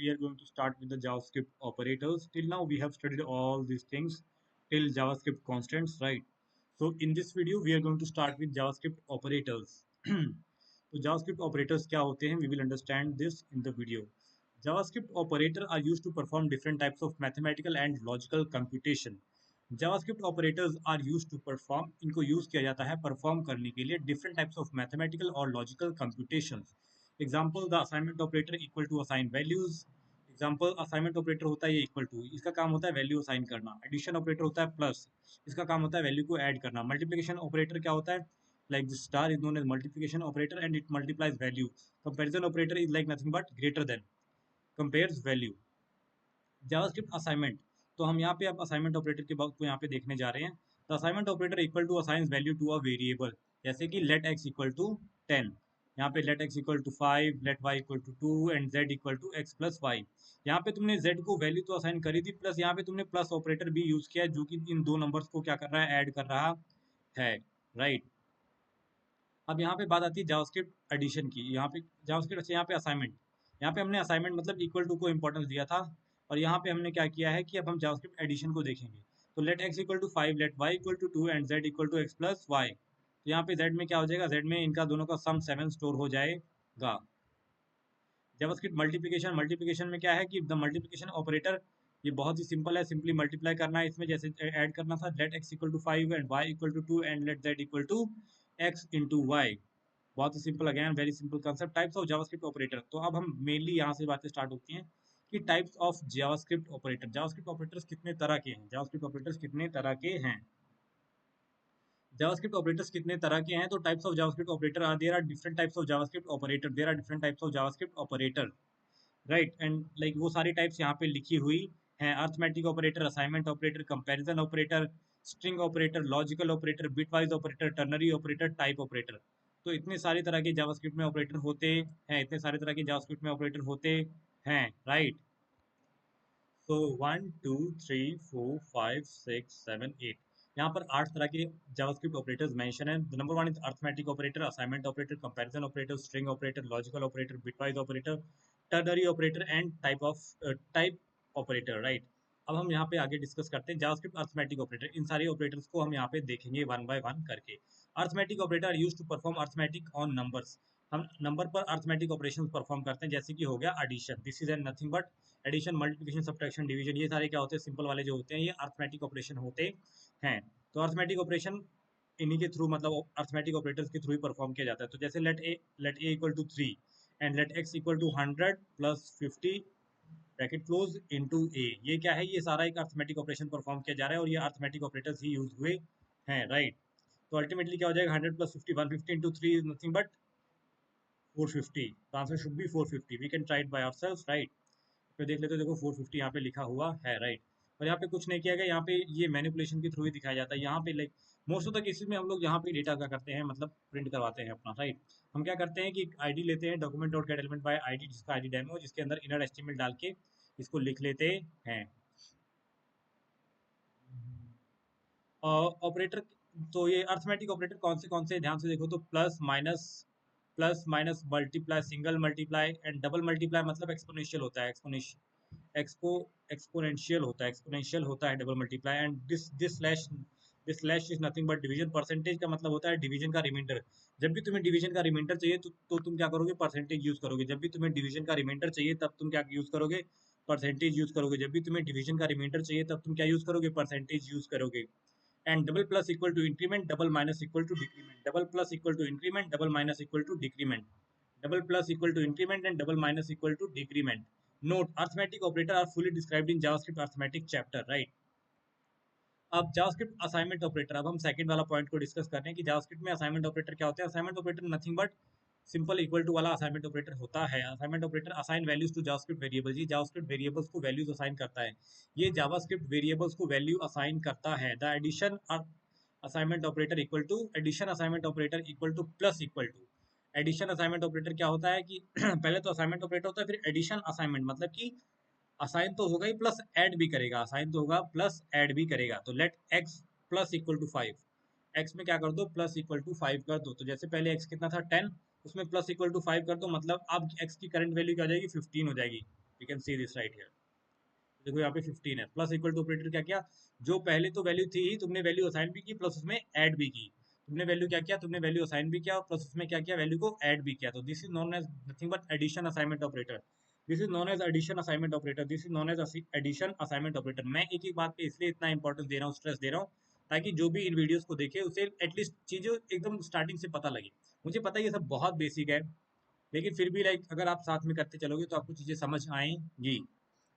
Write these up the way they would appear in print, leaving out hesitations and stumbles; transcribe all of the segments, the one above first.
we are going to start with the JavaScript operators. Till now, we have studied all these things till JavaScript constants, right? So in this video, we are going to start with JavaScript operators. So JavaScript operators क्या होते हैं? We will understand this in the video. JavaScript operators are used to perform different types of mathematical and logical computation. JavaScript operators are used to perform, इनको use किया जाता है perform करने के लिए different types of mathematical और logical computations. Example the assignment operator equal to assign values. Example assignment operator होता है ये इक्वल टू, इसका काम होता है वैल्यू असाइन करना. एडिशन ऑपरेटर होता है प्लस, इसका काम होता है वैल्यू को ऐड करना. मल्टीप्लिकेशन ऑपरेटर क्या होता है? Like the star is known as multiplication operator and it multiplies value. Comparison operator is like nothing but greater than, compares value. JavaScript assignment, तो हम यहाँ पे अब असाइनमेंट ऑपरेटर के को यहाँ पे देखने जा रहे हैं. तो assignment operator equal to assigns value to a variable, जैसे कि लेट एक्स इक्वल टू 10. यहाँ पे let X equal to 5, let Y equal to 2 and Z equal to X plus Y. यहाँ पे तुमने जेड को वैल्यू तो असाइन करी थी, प्लस यहाँ पे तुमने प्लस ऑपरेटर भी यूज किया जो कि इन दो नंबर्स को क्या कर रहा है, ऐड कर रहा है, राइट. अब यहाँ पे बात आती है जावास्क्रिप्ट एडिशन की. यहाँ पे जावास्क्रिप्ट, अच्छा यहाँ पे असाइनमेंट, यहाँ पे हमने असाइनमेंट मतलब इक्वल टू को इंपॉर्टेंस दिया था. और यहाँ पे हमने क्या किया है कि अब हम जावास्क्रिप्ट एडिशन को देखेंगे. तो let X equal to 5, let Y equal to 2 and Z equal to X plus Y. तो यहाँ पे जेड में क्या हो जाएगा, जेड में इनका दोनों का सम 7 स्टोर हो जाएगा. जावास्क्रिप्ट मल्टीप्लिकेशन, मल्टीप्लिकेशन में क्या है कि द मल्टीप्लिकेशन ऑपरेटर, ये बहुत ही सिंपल है, सिंपली मल्टीप्लाई करना है. इसमें जैसे ऐड करना था, let X equal to 5 and Y equal to 2 and let Z equal to X into Y. बहुत ही simple, again very simple concept. Types of JavaScript operator, तो अब हम मेनली यहाँ से बातें स्टार्ट होती हैं कि types of JavaScript operator. JavaScript operators कितने तरह के हैं, जावास्क्रिप्ट ऑपरेटर्स कितने तरह के हैं, जावास्क्रिप्ट ऑपरेटर्स कितने तरह के हैं. तो types of JavaScript operator are, there are different types of JavaScript operator, there are different types of JavaScript operator, right. And like वो सारी टाइप्स यहाँ पे लिखी हुई हैं. Arithmetic operator, assignment operator, comparison operator, string operator, logical operator, bitwise operator, ternary operator, type operator. तो इतने सारे तरह के जावास्क्रिप्ट में ऑपरेटर होते हैं, इतने सारे तरह के जावास्क्रिप्ट में ऑपरेटर होते हैं, राइट. सो 1 2 3 4 5 6 7 8, यहाँ पर 8 तरह के जावास्क्रिप्ट ऑपरेटर्स मेंशन है. Number 1 is arithmetic operator, assignment operator, comparison operator, string operator, logical operator, bitwise operator, ternary operator and type operator, right. अब हम यहाँ पे आगे डिस्कस करते हैं जावास्क्रिप्ट अर्थमेटिक ऑपरेटर. इन सारे ऑपरेटर्स को हम यहाँ पे देखेंगे वन बाय वन करके. Arithmetic operator are used to perform arithmetic on numbers, हम नंबर पर अर्थमेटिक ऑपरेशंस परफॉर्म करते हैं, जैसे कि हो गया addition, this is and nothing but addition, multiplication, subtraction, division. ये सारे क्या होते हैं, सिंपल वाले जो होते हैं, ये अर्थमेटिक ऑपरेशन होते हैं. तो अर्थमेटिक ऑपरेशन इन्हीं के थ्रू, मतलब अर्थमेटिक ऑपरेटर्स के थ्रू ही परफॉर्म किया जाता है. तो जैसे let A equal to 3 and let X equal to 100 plus 50 bracket close into A, ये क्या है, ये सारा एक अर्थमेटिक ऑपरेशन परफॉर्म किया जा रहा है और ये अर्थमेटिक ऑपरेटर्स ही यूज हुए हैं, राइट. तो अल्टीमेटली क्या हो जाएगा, 100 plus 50, 150 into 3 is nothing but 450. The answer should be 450. We can try it by ourselves, right? तो देख लेते हो, देखो 450 यहाँ पे लिखा हुआ है, राइट. और यहाँ पे कुछ नहीं किया गया, यहाँ पे ये मैनिपुलेशन के थ्रू ही दिखाया जाता है. यहाँ पे like most of the cases में हम लोग यहाँ पे डेटा क्या करते हैं, मतलब प्रिंट करवाते हैं अपना, राइट. हम क्या करते हैं कि आईडी लेते हैं, document dot gate element by ID, जिसका आईडी डेमो, जिसके अंदर इनर एस्टीमेट डाल के इसको लिख लेते हैं. ऑपरेटर, तो ये अर्थमेटिक ऑपरेटर कौन से ध्यान से देखो तो plus minus multiply, single multiply and double multiply, मतलब एक्सपोनेंशियल होता है, एक्सपोनेंशियल होता है double multiply. And this slash is nothing but division. Percentage का मतलब होता है डिवीजन का रिमाइंडर. जब भी तुम्हें डिवीजन का रिमाइंडर चाहिए तो तुम क्या करोगे, परसेंटेज यूज करोगे. जब भी तुम्हें डिवीजन का रिमाइंडर चाहिए तब तुम क्या यूज करोगे, परसेंटेज यूज करोगे. जब भी तुम्हें डिवीजन का रिमाइंडर चाहिए तब तुम क्या यूज करोगे, परसेंटेज यूज करोगे. And double plus equal to increment, double minus equal to decrement, double plus equal to increment, double minus equal to decrement, double plus equal to increment and double minus equal to decrement. Note: arithmetic operator are fully described in JavaScript arithmetic chapter, right? अब JavaScript assignment operator, अब हम second वाला point को discuss कर रहे हैं कि JavaScript में असाइनमेंट ऑपरेटर क्या होते हैं. Assignment operator nothing but simple equal to वाला असाइनमेंट ऑपरेटर होता है. Assignment operator assign values to JavaScript variables, ये जावास्क्रिप्ट वेरिएबल्स को वैल्यूज असाइन करता है. ये जावास्क्रिप्ट वेरिएबल्स को वैल्यू असाइन करता है. The addition assignment operator equal to, addition assignment operator equal to plus equal to. Addition assignment operator क्या होता है कि पहले तो असाइनमेंट ऑपरेटर होता है, फिर एडिशन असाइनमेंट, मतलब कि असाइन तो होगा ही प्लस ऐड भी करेगा, असाइन तो होगा प्लस ऐड भी करेगा. तो let X plus equal to 5, X में क्या कर दो, प्लस इक्वल टू 5 कर दो. तो जैसे पहले एक्स कितना था 10, उसमें प्लस इक्वल टू 5 कर दो, मतलब अब एक्स की करंट वैल्यू क्या हो जाएगी, 15 हो जाएगी. We can see this right here. देखो यहाँ पे 15 है। प्लस इक्वल टू ऑपरेटर क्या किया, जो पहले तो वैल्यू थी ही तुमने वैल्यू असाइन भी की प्लस उसमें ऐड भी की। तुमने वैल्यू क्या किया, तुमने वैल्यू असाइन भी किया और प्लस उसमें क्या किया, वैल्यू को ऐड भी किया। तो this is known as nothing but addition assignment operator. This is known as addition assignment operator. This is known as addition assignment operator. मैं एक एक बात पे इसलिए इतना इंपॉर्टेंस दे रहा हूँ, स्ट्रेस दे रहा हूँ, ताकि जो भी इन वीडियोस को देखे उसे एटलीस्ट चीजें एकदम स्टार्टिंग से पता लगे। मुझे पता है ये सब बहुत बेसिक है, लेकिन फिर भी लाइक अगर आप साथ में करते चलोगे तो आपको चीजें समझ आएंगी।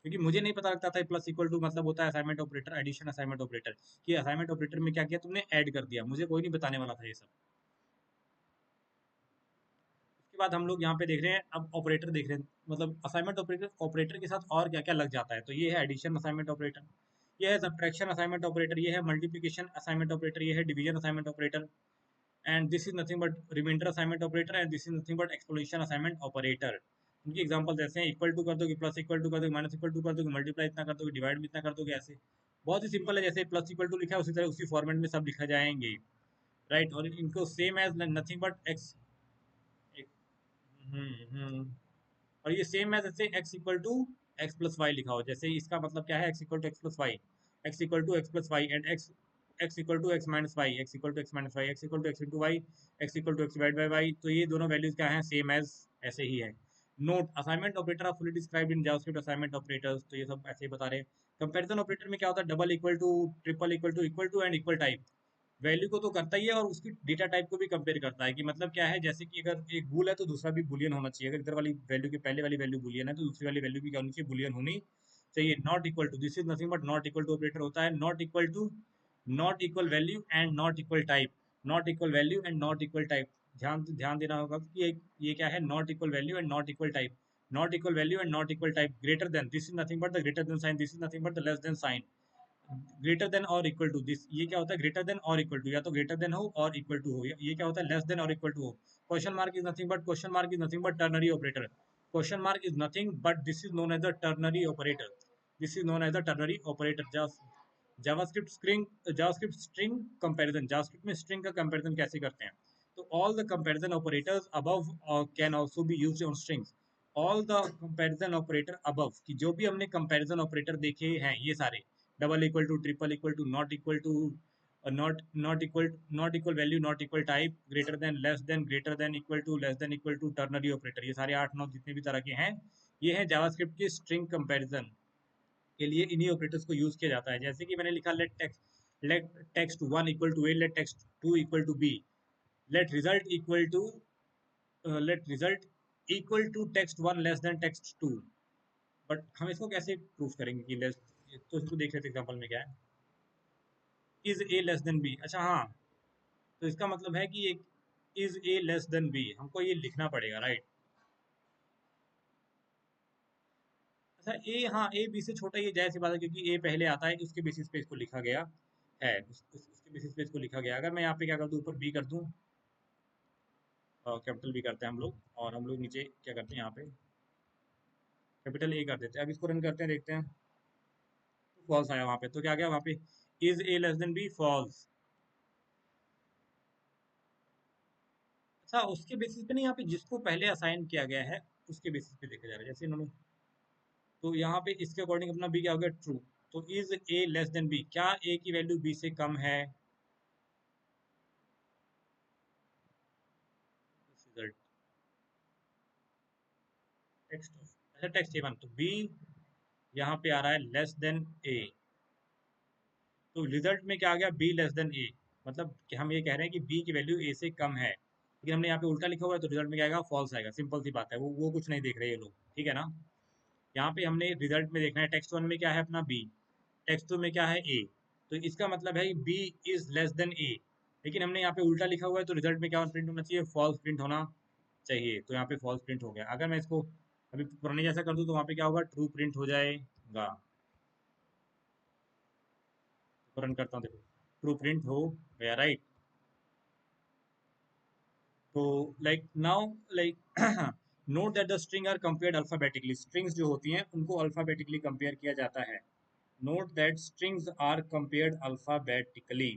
क्योंकि मुझे नहीं पता लगता था प्लस इक्वल टू मतलब होता है assignment operator, addition assignment operator, कि असाइनमेंट ऑपरेटर में क्या किया तुमने, ऐड कर दिया। मुझे कोई नहीं बताने वाला था ये सब। उसके बाद हम लोग यहाँ पे देख रहे हैं, अब ऑपरेटर देख रहे हैं, मतलब असाइनमेंट ऑपरेटर, ऑपरेटर के साथ और क्या क्या लग जाता है। तो ये है एडिशन असाइनमेंट ऑपरेटर, ये है सब्ट्रैक्शन असाइनमेंट ऑपरेटर, ये है मल्टीप्लिकेशन असाइनमेंट ऑपरेटर, ये है division assignment operator, and this is nothing but remainder assignment operator, and this is nothing but exponential assignment operator. उनकी एग्जांपल जैसे हैं, इक्वल टू कर दोगे, प्लस इक्वल टू कर दोगे, माइनस इक्वल टू कर दोगे, मल्टीप्लाई इतना कर दोगे, डिवाइड भी इतना कर दोगे, ऐसे बहुत ही सिंपल है। जैसे प्लस इक्वल टू लिखा है उसी तरह उसी फॉर्मेट में सब लिखा जाएंगे, राइट। और इनको same as nothing but X, hmm, और ये सेम है जैसे x equal to X plus Y लिखा हो। जैसे इसका मतलब क्या है, x equal to X plus Y, X equal to X plus Y, and X equal to X minus Y, X equal to X minus Y, X equal to X into Y, X equal to X divide by Y. तो ये दोनों values क्या हैं, same as ऐसे ही है। Note, assignment operator are fully described in JavaScript assignment operators. तो ये सब ऐसे ही बता रहे हैं। कंपैरिजन ऑपरेटर में क्या होता है, double equal to, triple equal to and equal type. Value को तो करता ही है और उसकी डेटा टाइप को भी कंपेयर करता है, कि मतलब क्या है, जैसे कि अगर एक बूल है तो दूसरा भी बुलियन होना चाहिए। अगर इधर वाली वैल्यू की पहले वाली वैल्यू बुलियन है तो दूसरी वाली वैल्यू भी क्या होनी चाहिए, बुलियन होनी चाहिए। Not equal to, this is nothing but not equal to operator होता है। Not equal to, not equal value and not equal type, not equal value and not equal type. ध्यान ध्यान देना होगा कि ये क्या है, not equal value and not equal type, not equal value and not equal type. Greater than, this is nothing but the greater than sign, this is nothing but the less than sign. Greater than और equal to, this ये क्या होता है, greater than और equal to, या तो greater than हो और इक्वल टू हो, ये क्या होता है, लेस देन और इक्वल टू हो। Question mark is nothing but, question mark is nothing but ternary operator. Question mark is nothing but this is known as the ternary operator, this is known as the ternary operator. JavaScript string, JavaScript string comparison, JavaScript में string का comparison कैसे करते हैं। तो all the comparison operators above can also be used on strings. All the comparison operator above, कि जो भी हमने कंपैरिजन ऑपरेटर देखे हैं ये सारे, double equal to, triple equal to, not equal to, not equal value, not equal type, greater than equal to, less than equal to, ternary operator, ये सारे 8 9 जितने भी तरह के हैं, ये है जावास्क्रिप्ट के स्ट्रिंग कंपैरिजन के लिए इन्हीं ऑपरेटर्स को यूज किया जाता है। जैसे कि मैंने लिखा, let text one equal to A, let text two equal to B, let result equal to, let result equal to text one less than text two. But हम इसको कैसे प्रूफ करेंगे कि लेस, तो इसको देख लेते एग्जांपल में क्या है, is A less than B. अच्छा हाँ, तो इसका मतलब है कि एक is A less than B, हमको ये लिखना पड़ेगा, राइट। अच्छा ए, हाँ ए बी से छोटा, ये जाहिर सी बात है क्योंकि ए पहले आता है, उसके बेसिस पे इसको लिखा गया है, उसके बेसिस पे इसको लिखा गया। अगर मैं यहाँ पे क्या कर दूँ, ऊपर बी कर दूँ, कैपिटल बी करते हैं हम लोग, और हम लोग नीचे क्या करते हैं, यहाँ पे कैपिटल ए कर देते हैं। अब इसको रन करते हैं, देखते हैं, फॉल्स आया वहाँ पे। तो क्या गया वहाँ पे, is A less than B, false. अच्छा उसके बेसिस पे नहीं, यहाँ पे जिसको पहले असाइन किया गया है उसके बेसिस पे देखा जा रहा है। जैसे इन्होंने, तो यहाँ पे इसके अकॉर्डिंग अपना बी क्या हो गया, ट्रू। तो is A less than B, क्या ए की वैल्यू बी से कम है, रिजल्ट टेक्स्ट, अच्छा टेक्स्ट ए वन, तो बी यहाँ पे आ रहा है लेस देन ए, तो रिजल्ट में क्या आ गया, बी लेस देन ए। मतलब कि हम ये कह रहे हैं कि बी की वैल्यू ए से कम है, लेकिन हमने यहाँ पे उल्टा लिखा हुआ है तो रिजल्ट में क्या आएगा, फॉल्स आएगा। सिंपल सी बात है, वो कुछ नहीं देख रहे ये लोग, ठीक है ना। यहाँ पे हमने रिजल्ट में देखना है, टेक्स्ट वन में क्या है अपना बी, टेक्स्ट टू में क्या है ए, तो इसका मतलब है बी इज लेस देन ए। लेकिन हमने यहाँ पे उल्टा लिखा हुआ है तो रिजल्ट में क्या प्रिंट होना चाहिए, फॉल्स प्रिंट होना चाहिए। तो यहाँ पे फॉल्स प्रिंट हो गया। अगर मैं इसको अभी पुराने जैसा कर दूँ तो वहाँ पे क्या होगा, ट्रू प्रिंट हो जाएगा। तो रन करता हूँ, देखो ट्रू प्रिंट हो गया, राइट। तो like now, like note that the string are compared alphabetically, strings जो होती हैं उनको अल्फाबेटिकली कंपेयर किया जाता है। Note that strings are compared alphabetically,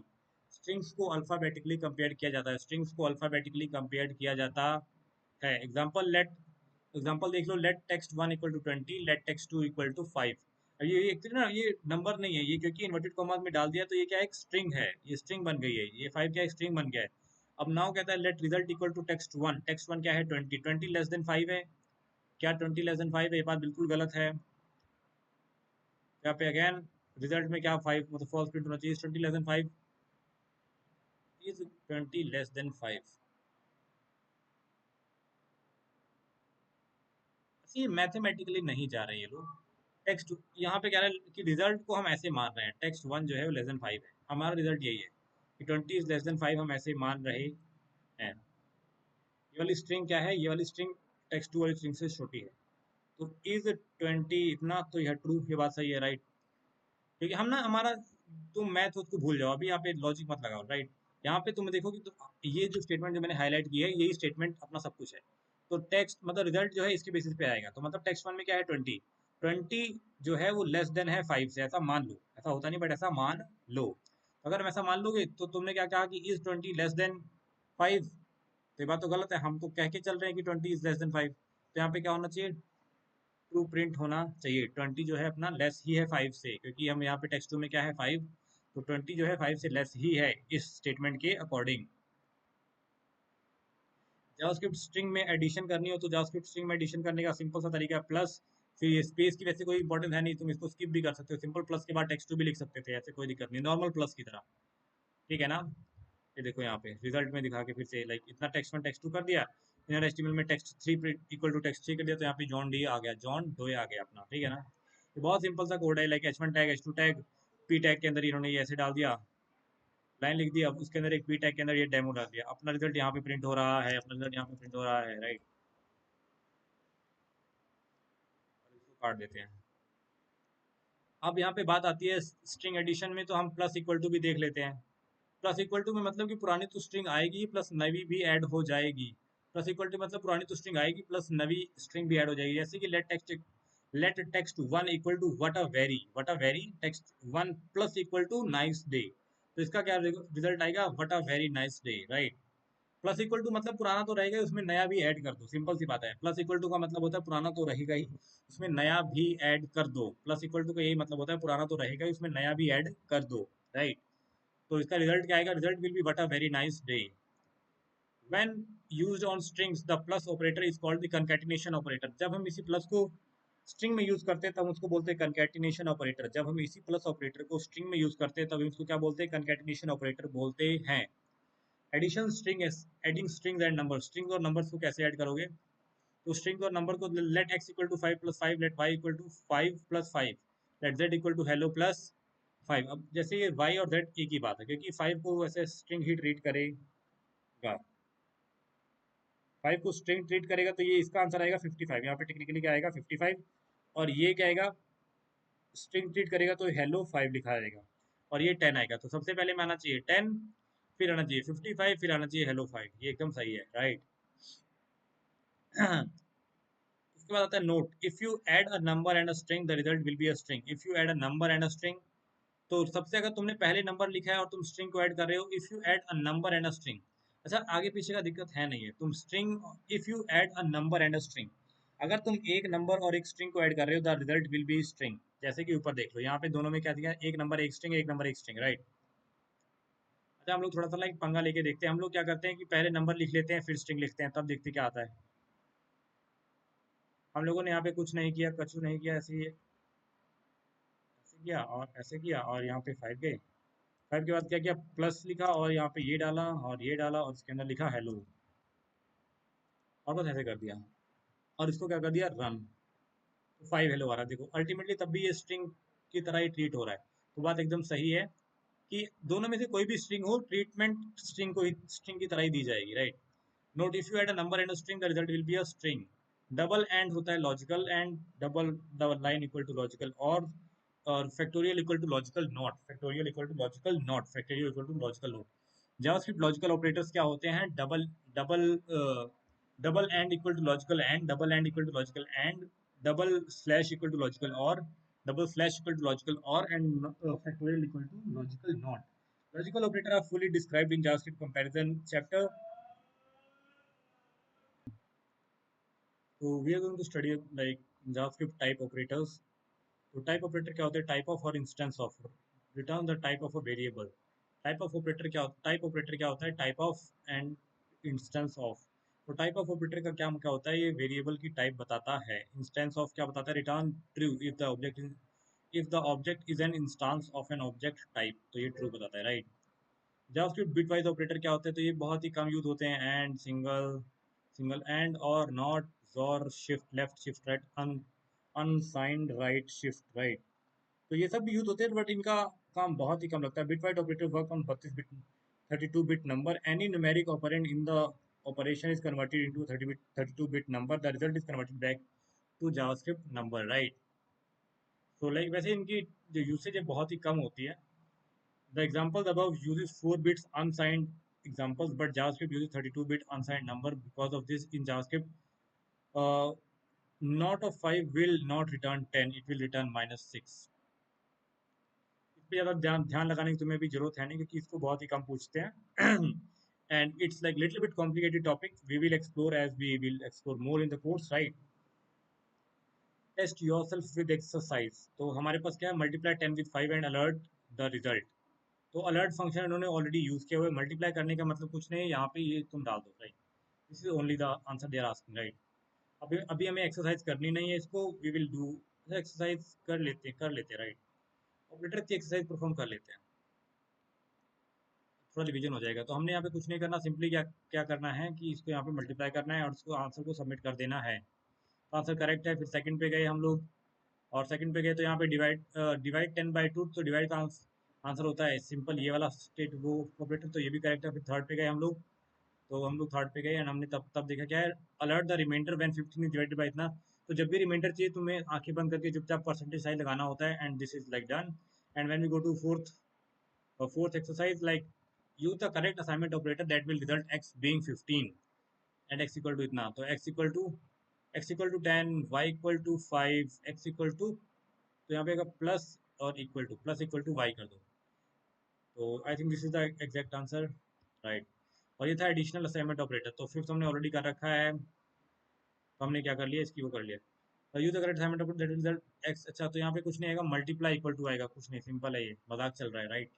strings को अल्फाबेटिकली कंपेयर किया जाता है, स्ट्रिंग्स को अल्फाबेटिकली कंपेयर किया जाता है। एग्जांपल, लेट एग्जाम्पल देख लो, let text 1 equal to 20, let text 2 equal to 5। ये एक ना, ये नंबर नहीं है ये, क्योंकि इन्वर्टेड कॉमास में डाल दिया तो ये क्या एक स्ट्रिंग है, ये स्ट्रिंग बन गई है, ये 5 क्या स्ट्रिंग बन गया है। अब नाउ कहता है let result equal to text 1, text 1 क्या है 20, 20 लेस देन 5 है। क्या 20 लेस देन 5 है? ये बात बिल्कुल गलत है। यहाँ पे अगेन रिजल्ट में क्या 5 मतलब फॉल्स प्रिंट होना चाहिए, 20 less than 5 is 20 less than 5। ये मैथमेटिकली नहीं जा रहे ये लोग। टेक्स्ट यहाँ पे कह रहा है कि रिजल्ट को हम ऐसे मान रहे हैं, टेक्स्ट 1 जो है वो लेस देन 5 है, हमारा रिजल्ट यही है कि 20 इज लेस देन 5, हम ऐसे मान रहे हैं। ये वाली स्ट्रिंग क्या है? ये वाली स्ट्रिंग टेक्स्ट 2 वाली स्ट्रिंग से छोटी है। तो इज 20 इतना, तो यह ट्रू, ये बात सही है, राइट। क्योंकि हम ना हमारा, तुम मैथ उसको भूल जाओ, अभी यहाँ पे लॉजिक मत लगाओ, राइट। यहाँ पे तुम देखो कि तो ये जो स्टेटमेंट जो मैंने हाईलाइट की है, यही स्टेटमेंट अपना सब कुछ है। तो टेक्स्ट मतलब रिजल्ट जो है इसके बेसिस पे आएगा, तो मतलब टेक्स्ट वन में क्या है 20, 20 जो है वो लेस देन है 5 से, ऐसा मान लो, ऐसा होता नहीं बट ऐसा मान लो। अगर हम ऐसा मान लोगे तो तुमने क्या कहा कि इज 20 लेस देन 5, तो ये बात तो गलत है, हम तो कह के चल रहे हैं कि 20 इज लेस देन 5। तो यहाँ पे क्या होना चाहिए? ट्रू प्रिंट होना चाहिए, 20 जो है अपना लेस ही है 5 से, क्योंकि हम यहाँ पे टेक्स्ट 2 में क्या है 5, तो 20 जो है 5 से लेस ही है इस स्टेटमेंट के अकॉर्डिंग। जावास्क्रिप्ट स्ट्रिंग में एडिशन करनी हो तो जावास्क्रिप्ट स्ट्रिंग में एडिशन करने का सिंपल सा तरीका है प्लस, फिर ये स्पेस की वैसे कोई इंपॉर्टेंस है नहीं, तुम इसको स्किप भी कर सकते हो, सिंपल प्लस के बाद टेक्स्ट 2 भी लिख सकते थे, ऐसे कोई दिक्कत नहीं, नॉर्मल प्लस की तरह। ठीक है ना? ये देखो यहाँ पे रिजल्ट में दिखा के फिर से, लाइक इतना टेक्स्ट 1 टेक्स्ट 2 कर दिया, इनर एस्टिमेट में टेक्स्ट 3 इक्वल टू टेक्स्ट 3 कर दिया, तो यहाँ पे जॉन डी आ गया, जॉन डोए आ गया अपना। ठीक है ना? ये बहुत सिंपल सा कोड है, like H1 tag H2 tag P tag के अंदर इन्होंने ये ऐसे डाल दिया, लाइन लिख दी, अब उसके अंदर एक पी टैग के अंदर ये डेमो डाल दिया, अपना रिजल्ट यहाँ पे प्रिंट हो रहा है, अपना रिजल्ट यहाँ पे प्रिंट हो रहा है, राइट। इसको काट देते हैं। अब यहाँ पे बात आती है स्ट्रिंग एडिशन में, तो हम प्लस इक्वल टू भी देख लेते हैं। प्लस इक्वल टू में मतलब कि पुरानी तो स्ट्रिंग आएगी प्लस नवी भी ऐड हो जाएगी। प्लस इक्वल टू मतलब पुरानी तो स्ट्रिंग आएगी प्लस नवी स्ट्रिंग भी ऐड हो जाएगी, जैसे कि let text one equal to what a very text one plus equal to nice day. तो इसका क्या रिजल्ट आएगा? What a very nice day, right. Plus equal to मतलब पुराना तो रहेगा ही, उसमें नया भी ऐड कर दो, सिंपल सी बात है। प्लस इक्वल टू का मतलब होता है पुराना तो रहेगा ही, उसमें नया भी ऐड कर दो। प्लस इक्वल टू का यही मतलब होता है पुराना तो रहेगा ही, उसमें नया भी ऐड कर दो, राइट। तो इसका रिजल्ट क्या आएगा? Result will be what a very nice day. When used on strings the plus operator is called the concatenation operator. जब हम इसी प्लस को स्ट्रिंग में यूज करते हैं तब उसको बोलते हैं कंकैटिनेशन ऑपरेटर। जब हम इसी प्लस ऑपरेटर को स्ट्रिंग में यूज करते हैं तब उसको क्या बोलते हैं? कंकैटिनेशन ऑपरेटर बोलते हैं। Addition string adding strings and number, string और नंबर्स को कैसे ऐड करोगे? तो स्ट्रिंग और नंबर को let x equal to 5 plus 5, let y equal to 5 plus 5, let z equal to hello plus 5। अब जैसे ये y और z एक ही बात है, क्योंकि 5 को वैसे स्ट्रिंग ही ट्रीट करेगा, 5 को स्ट्रिंग ट्रीट करेगा, तो ये इसका आंसर आएगा 55। यहाँ पे टेक्निकली क्या आएगा 55, और ये क्या आएगा? स्ट्रिंग ट्रीट करेगा तो हेलो 5 लिखा जाएगा, और ये 10 आएगा, तो सबसे पहले में आना चाहिए 10, फिर आना चाहिए 55, फिर आना चाहिए हेलो 5, ये एकदम सही है, राइट। उसके बाद आता है note, if you add a number and a string the result will be a string. If you add a number and a string, तो सबसे अगर तुमने पहले नंबर लिखा है और तुम स्ट्रिंग को ऐड कर रहे हो, if you add a number and a string, अच्छा आगे पीछे का दिक्कत है नहीं है, तुम string, if you add a number and a string, अगर तुम एक नंबर और एक स्ट्रिंग को ऐड कर रहे हो the result will be string. जैसे कि ऊपर देख लो, यहाँ पे दोनों में क्या दिया? एक नंबर एक स्ट्रिंग, एक नंबर एक स्ट्रिंग, राइट। अच्छा हम लोग थोड़ा सा लाइक पंगा लेके देखते हैं, हम लोग क्या करते हैं कि पहले नंबर लिख लेते हैं फिर स्ट्रिंग लिखते हैं, तब देखते क्या आता है। हम लोगों ने यहाँ पे कुछ नहीं किया, कछु नहीं किया, ऐसे ही ऐसे किया और ऐसे किया, और यहाँ पे 5 गए, 5 के बाद क्या किया? प्लस लिखा और यहाँ पे ये डाला और ये डाला और इसके अंदर लिखा हेलो, और बस ऐसे कर दिया, और इसको क्या कर दिया? रन। तो 5 हेलो आ रहा है, देखो अल्टीमेटली तब भी ये स्ट्रिंग की तरह ही ट्रीट हो रहा है। तो बात एकदम सही है कि दोनों में से कोई भी स्ट्रिंग हो, ट्रीटमेंट स्ट्रिंग को ही स्ट्रिंग की तरह ही दी जाएगी, right. Note, if you add a number and a string the result will be a string. Double and होता है logical and, double double line equal to logical, और factorial equal to logical not, factorial equal to logical not, factorial equal to logical not. JavaScript logical operators क्या होते हैं? Double double double and equal to logical and, double and equal to logical and, double slash equal to logical or, double slash equal to logical or, and factorial equal to logical not. Logical operator are fully described in JavaScript comparison chapter. तो we are going to study like JavaScript type operators. तो type operator क्या होते हैं? Type of और instance of, return the type of a variable. Type operator क्या होता है? Type of and instance of. तो टाइप ऑफ ऑपरेटर का क्या क्या होता है? ये वेरिएबल की टाइप बताता है। इंस्टेंस ऑफ क्या बताता है? Return true if the object is an instance of an object type, तो ये ट्रू बताता है, राइट। जावास्क्रिप्ट बिटवाइज ऑपरेटर क्या होते हैं? तो ये बहुत ही कम यूज होते हैं। एंड, सिंगल सिंगल एंड और नॉट, और shift left, shift right, unsigned right, shift right. तो ये सब भी यूज होते हैं, बट इनका काम बहुत ही कम लगता है। Bitwise operator work on 32 bit, 32 bit number. Any numeric operand in the operation is converted into 32 bit number. The result is converted back to JavaScript number, right. तो लाइक वैसे इनकी जो यूसेज है बहुत ही कम होती है। The examples above uses 4 bits unsigned examples, but JavaScript uses 32-bit unsigned number. Because of this, in JavaScript, uh, not of 5 will not return 10, it will return -6. इस पे ज़्यादा ध्यान ध्यान लगाने की तुम्हें भी जरूरत है नहीं, क्योंकि इसको बहुत ही कम पूछते हैं। And it's like little bit complicated topic. We will explore as we will explore more in the course, right? Test yourself with exercise. तो हमारे पास क्या है? Multiply 10 with 5 and alert the result. तो अलर्ट फंक्शन इन्होंने already use किया हुआ है। Multiply करने का मतलब कुछ नहीं है, यहाँ पे ये तुम डाल दो, right. This is only the answer they are asking, right. अभी अभी हमें एक्सरसाइज करनी नहीं है, इसको वी विल डू। एक्सरसाइज कर लेते राइट। ऑपरेटर की एक्सरसाइज परफॉर्म कर लेते हैं, थोड़ा रिवीजन हो जाएगा। तो हमने यहाँ पे कुछ नहीं करना, सिंपली क्या क्या करना है कि इसको यहाँ पे मल्टीप्लाई करना है और उसको आंसर को सबमिट कर देना है। तो आंसर करेक्ट है। फिर सेकंड पे गए हम लोग, और सेकंड पे गए तो यहाँ पे डिवाइड 10/2, तो डिवाइड का आंसर होता है सिंपल ये वाला स्टेट वो ऑपरेटर, तो ये भी करेक्ट है। फिर थर्ड पे गए हम लोग, तो हम लोग थर्ड पे गए एंड हमने तब तब देखा क्या है? Alert the reminder when 15 is divided by इतना। तो जब भी रिमाइंडर चाहिए तुम्हें आंखें बंद करके चुपचाप परसेंटेज साइन लगाना होता है, and this is like done. And when we go to fourth exercise, like use the correct assignment operator that will result x being 15 and x equal to इतना। तो x equal to 10, y equal to 5, x equal to, तो यहाँ पे अगर plus और equal to, plus equal to y कर दो। तो I think this is the exact answer, right. और ये था एडिशनल असाइनमेंट ऑपरेटर। तो फिफ्थ हमने ऑलरेडी कर रखा है, तो हमने क्या कर लिया? इसकी वो कर लिया। तो use correct assignment operator that result x. अच्छा, तो यहाँ पे कुछ नहीं आएगा, मल्टीप्लाई इक्वल टू आएगा, कुछ नहीं, सिंपल है, ये मजाक चल रहा है, राइट।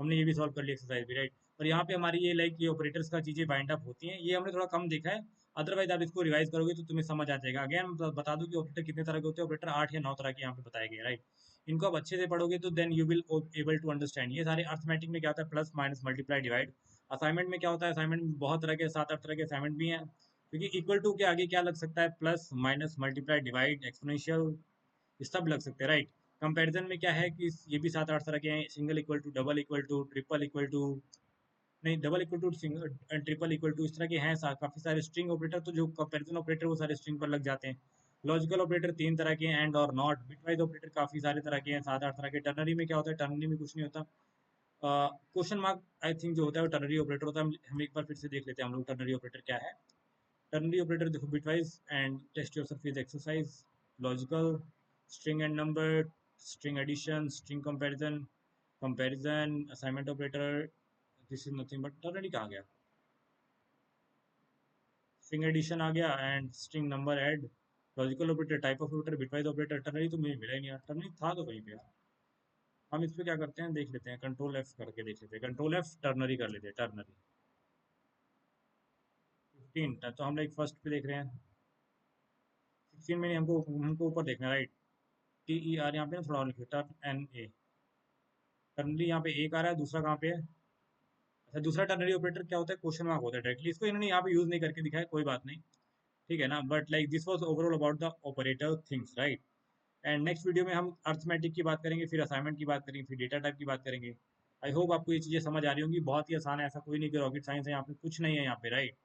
हमने ये भी सॉल्व कर लिया एक्सरसाइज भी, राइट। और यहाँ पे हमारी ये लाइक ये ऑपरेटर्स का चीज़ें बाइंड अप होती हैं, ये हमने थोड़ा कम देखा है। अदरवाइज आप इसको रिवाइज करोगे तो तुम्हें समझ आ जाएगा। अगेन बता दूं कि ऑपरेटर कितने तरह के होते हैं। ऑपरेटर 8 या 9 तरह के यहाँ पे बताए गए, राइट। इनको आप अच्छे से पढ़ोगे तो then you will able to understand. ये सारे अर्थमेटिक में क्या होता है? Plus minus multiply divide. Assignment में क्या होता है? असाइनमेंट में बहुत तरह के 7-8 तरह के असाइनमेंट भी हैं, क्योंकि इक्वल टू के आगे क्या लग सकता है? Plus minus multiply divide exponential, ये सब लग सकते हैं, राइट। कंपैरिजन में क्या है कि ये भी 7-8 तरह के हैं। Single equal to, double equal to, triple equal to, नहीं double equal to, single triple equal to, इस तरह के हैं काफी सारे स्ट्रिंग ऑपरेटर। तो जो कंपैरिजन ऑपरेटर वो सारे स्ट्रिंग पर लग जाते हैं। लॉजिकल ऑपरेटर 3 तरह के हैं, एंड और नॉट। बिटवाइज ऑपरेटर काफी सारे तरह के हैं, 7-8 तरह के। टर्नरी में क्या होता है? टर्नरी में कुछ नहीं होता। क्वेश्चन मार्क आई थिंक जो होता है वो टर्नरी ऑपरेटर होता है। हम एक बार फिर से देख लेते हैं हम लोग टर्नरी ऑपरेटर क्या है। टर्नरी ऑपरेटर देखो, bitwise and test yourself with exercise. Logical, string and number, string addition, string comparison, comparison, assignment operator. This is nothing but ternary कहाँ गया? स्ट्रिंग एडिशन आ गया and string number add. Logical operator, type of operator, bitwise operator. Ternary तो मुझे मिला ही नहीं यार, ternary था तो कहीं पे यार। हम इस पे क्या करते हैं देख लेते हैं, कंट्रोल एफ करके देख लेते हैं। कंट्रोल एफ टर्नरी कर लेते हैं, टर्नरी 15। तो हम लोग फर्स्ट पे देख रहे हैं। 16 में नहीं, हमको हमको ऊपर देखना है, राइट। टी ई आर यहाँ पे ना थोड़ा और लिखिए, टर्न एन ए। टर्नरी यहाँ पे एक आ रहा है, दूसरा कहाँ पे है? अच्छा, दूसरा टर्नरी ऑपरेटर क्या होता है? क्वेश्चन मार्क होता है डायरेक्टली। इसको इन्होंने यहाँ पे यूज नहीं करके दिखाया, कोई बात नहीं, ठीक है ना। But like this was overall about the operator things, right. And next video में हम अर्थमेटिक की बात करेंगे, फिर असाइनमेंट की बात करेंगे, फिर डेटा टाइप की बात करेंगे। आई होप आपको ये चीज़ें समझ आ रही होंगी। बहुत ही आसान है, ऐसा कोई नहीं कि रॉकेट साइंस है यहाँ पे, कुछ नहीं है यहाँ पे, राइट।